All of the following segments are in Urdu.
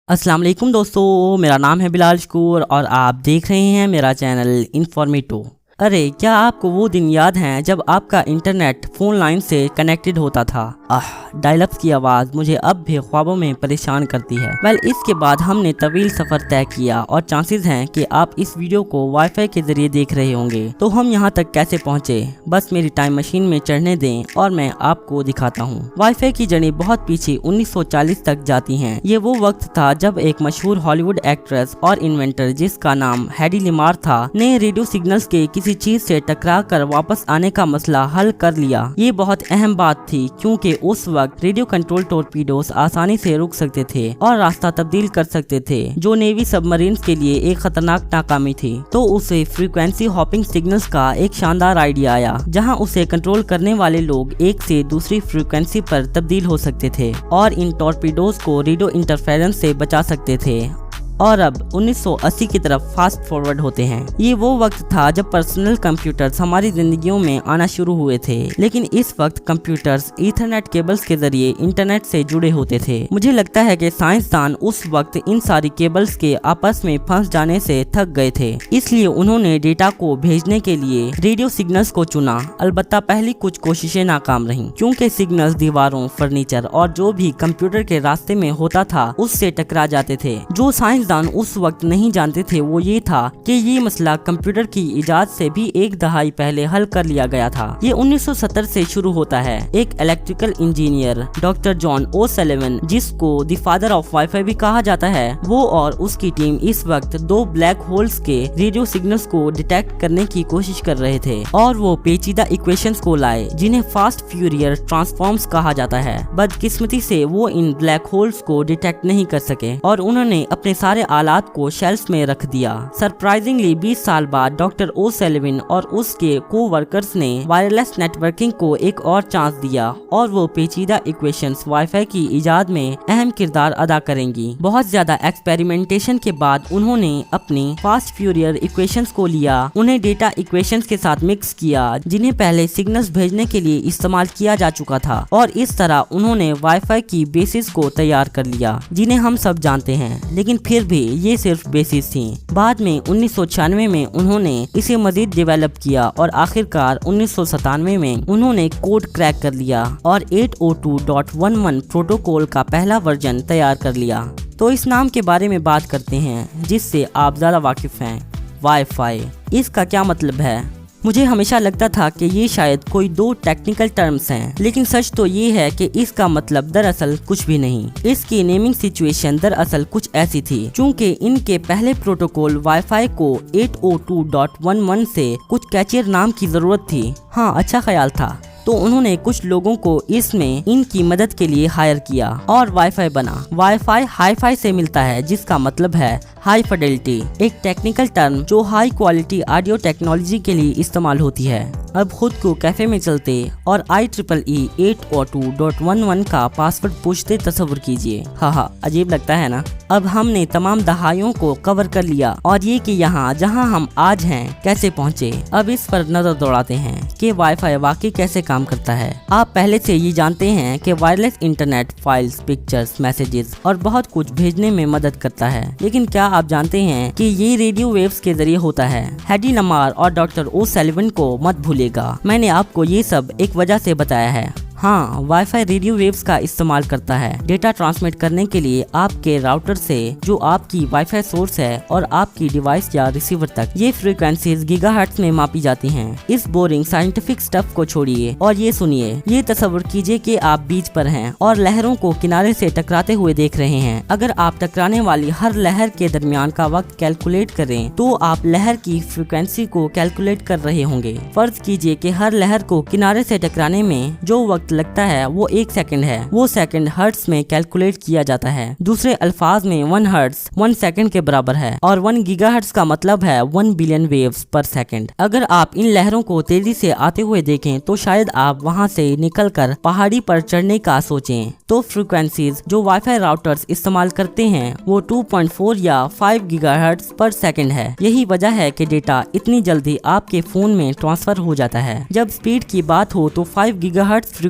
السلام علیکم دوستو، میرا نام ہے بلال شکور اور آپ دیکھ رہے ہیں میرا چینل انفارمیٹو۔ ارے کیا آپ کو وہ دن یاد ہیں جب آپ کا انٹرنیٹ فون لائن سے کنیکٹڈ ہوتا تھا؟ ڈائل اپ کی آواز مجھے اب بھی خوابوں میں پریشان کرتی ہے۔ اس کے بعد ہم نے طویل سفر طے کیا اور چانسز ہیں کہ آپ اس ویڈیو کو وائی فائی کے ذریعے دیکھ رہے ہوں گے۔ تو ہم یہاں تک کیسے پہنچے؟ بس میری ٹائم مشین میں چڑھنے دیں اور میں آپ کو دکھاتا ہوں۔ وائی فائی کی جڑیں بہت پیچھے 1940 تک جاتی ہیں۔ یہ وہ وقت تھا جب ایک مشہور ہالی ووڈ ایکٹریس اور انوینٹر جس کا نام ہیڈی لیمار تھا نے ریڈیو سگنلز کے کسی چیز سے ٹکرا کر واپس آنے کا مسئلہ حل کر لیا۔ یہ بہت اہم بات تھی کیونکہ اس وقت ریڈیو کنٹرول ٹورپیڈوز آسانی سے رک سکتے تھے اور راستہ تبدیل کر سکتے تھے، جو نیوی سب مرینز کے لیے ایک خطرناک ناکامی تھی۔ تو اسے فریکوینسی ہاپنگ سگنلز کا ایک شاندار آئیڈیا آیا، جہاں اسے کنٹرول کرنے والے لوگ ایک سے دوسری فریکوینسی پر تبدیل ہو سکتے تھے اور ان ٹورپیڈوز کو ریڈیو انٹرفیرنس سے بچا سکتے تھے۔ اور اب 1980 کی طرف فاسٹ فارورڈ ہوتے ہیں۔ یہ وہ وقت تھا جب پرسنل کمپیوٹرز ہماری زندگیوں میں آنا شروع ہوئے تھے، لیکن اس وقت کمپیوٹرز ایتھرنیٹ کیبلز کے ذریعے انٹرنیٹ سے جڑے ہوتے تھے۔ مجھے لگتا ہے کہ سائنسدان اس وقت ان ساری کیبلز کے آپس میں پھنس جانے سے تھک گئے تھے، اس لیے انہوں نے ڈیٹا کو بھیجنے کے لیے ریڈیو سگنلز کو چنا۔ البتہ پہلی کچھ کوششیں ناکام رہیں، کیونکہ سگنلز دیواروں، فرنیچر اور جو بھی کمپیوٹر کے راستے میں ہوتا تھا اس سے ٹکرا جاتے تھے۔ جو سائنسدان اس وقت نہیں جانتے تھے وہ یہ تھا کہ یہ مسئلہ کمپیوٹر کی ایجاد سے بھی ایک دہائی پہلے حل کر لیا گیا تھا۔ یہ 1970 سے شروع ہوتا ہے۔ ایک الیکٹریکل انجینئر ڈاکٹر جان او سلیون، جس کو the father of wi fi بھی کہا جاتا ہے، وہ اور اس کی ٹیم اس وقت دو بلیک ہولز کے ریڈیو سگنلز کو ڈیٹیکٹ کرنے کی کوشش کر رہے تھے، اور وہ پیچیدہ ایکویشنز کو لائے جنہیں فاسٹ فیورئر ٹرانسفارمز کہا جاتا ہے۔ بدقسمتی سے وہ ان بلیک ہولز کو ڈیٹیکٹ نہیں کر سکے اور انہوں نے اپنے سارے آلات کو شیلفز میں رکھ دیا۔ سرپرائزنگلی 20 سال بعد ڈاکٹر او سیلوین اور اس کے کو ورکرز نے وائرلیس نیٹ ورکنگ کو ایک اور چانس دیا، اور وہ پیچیدہ ایکویشنز وائی فائی کی ایجاد میں اہم کردار ادا کریں گی۔ بہت زیادہ ایکسپیریمنٹیشن کے بعد انہوں نے اپنی فاسٹ فیورئر ایکویشنز کو لیا، انہیں ڈیٹا ایکویشنز کے ساتھ مکس کیا جنہیں پہلے سگنلز بھیجنے کے لیے استعمال کیا جا چکا تھا، اور اس طرح انہوں نے وائی فائی کی بیسز کو تیار کر لیا جنہیں ہم سب جانتے ہیں۔ لیکن پھر بھی یہ صرف بیسز تھیں۔ بعد میں 1996 میں انہوں نے اسے مزید ڈیولپ کیا اور آخرکار 1997 میں انہوں نے کوڈ کریک کر لیا اور 802.11 پروٹوکول کا پہلا ورژن تیار کر لیا۔ تو اس نام کے بارے میں بات کرتے ہیں جس سے آپ زیادہ واقف ہیں، وائی فائی۔ اس کا کیا مطلب ہے؟ مجھے ہمیشہ لگتا تھا کہ یہ شاید کوئی دو ٹیکنیکل ٹرمز ہیں، لیکن سچ تو یہ ہے کہ اس کا مطلب دراصل کچھ بھی نہیں۔ اس کی نیمنگ سچویشن دراصل کچھ ایسی تھی، چونکہ ان کے پہلے پروٹوکول وائی فائی کو 802.11 سے کچھ کیچیر نام کی ضرورت تھی۔ ہاں، اچھا خیال تھا۔ تو انہوں نے کچھ لوگوں کو اس میں ان کی مدد کے لیے ہائر کیا اور وائی فائی بنا۔ وائی فائی ہائی فائی سے ملتا ہے، جس کا مطلب ہے ہائی فیڈلٹی، ایک ٹیکنیکل ٹرم جو ہائی کوالٹی آڈیو ٹیکنالوجی کے لیے استعمال ہوتی ہے۔ اب خود کو کیفے میں چلتے اور IEEE 802.11 کا پاسورڈ پوچھتے تصور کیجئے۔ ہاں، عجیب لگتا ہے نا؟ اب ہم نے تمام دہائیوں کو کور کر لیا، اور یہ کہ یہاں جہاں ہم آج ہیں کیسے پہنچے۔ اب اس پر نظر دوڑاتے ہیں کہ وائی فائی واقعی کیسے کام کرتا ہے۔ آپ پہلے سے یہ جانتے ہیں کہ wireless internet files, pictures, messages اور بہت کچھ بھیجنے میں مدد کرتا ہے، لیکن کیا آپ جانتے ہیں کہ یہ ریڈیو ویوز کے ذریعے ہوتا ہے؟ ہیڈی لیمار اور ڈاکٹر او سیلوین کو مت بھولے گا، میں نے آپ کو یہ سب ایک وجہ سے بتایا ہے۔ ہاں، وائی فائی ریڈیو ویوز کا استعمال کرتا ہے ڈیٹا ٹرانسمٹ کرنے کے لیے آپ کے راؤٹر سے، جو آپ کی وائی فائی سورس ہے، اور آپ کی ڈیوائس یا ریسیور تک۔ یہ فریکوینسیز گیگا ہرٹز میں ماپی جاتی ہیں۔ اس بورنگ سائنٹیفک سٹف کو چھوڑیے اور یہ سنیے۔ یہ تصور کیجئے کہ آپ بیچ پر ہیں اور لہروں کو کنارے سے ٹکراتے ہوئے دیکھ رہے ہیں۔ اگر آپ ٹکرانے والی ہر لہر کے درمیان کا وقت کیلکولیٹ کریں تو آپ لہر کی فریکوینسی کو کیلکولیٹ کر رہے ہوں گے۔ فرض کیجئے کہ ہر لہر کو کنارے سے ٹکرانے میں جو وقت لگتا ہے وہ 1 سیکنڈ ہے، وہ سیکنڈ ہرٹز میں کیلکولیٹ کیا جاتا ہے۔ دوسرے الفاظ میں 1 ہرٹز 1 سیکنڈ کے برابر ہے، اور 1 گیگا ہرٹز کا مطلب ہے 1 بلین ویوز پر سیکنڈ۔ اگر آپ ان لہروں کو تیزی سے آتے ہوئے دیکھیں تو شاید آپ وہاں سے نکل کر پہاڑی پر چڑھنے کا سوچیں۔ تو فریکوینسیز جو وائی فائی راؤٹرز استعمال کرتے ہیں وہ 2.4 یا 5 گیگا ہرٹز پر سیکنڈ ہے۔ یہی وجہ ہے کہ ڈیٹا اتنی جلدی آپ کے فون میں ٹرانسفر ہو جاتا ہے۔ جب سپیڈ کی بات ہو تو 5 گیگا ہرٹز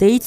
23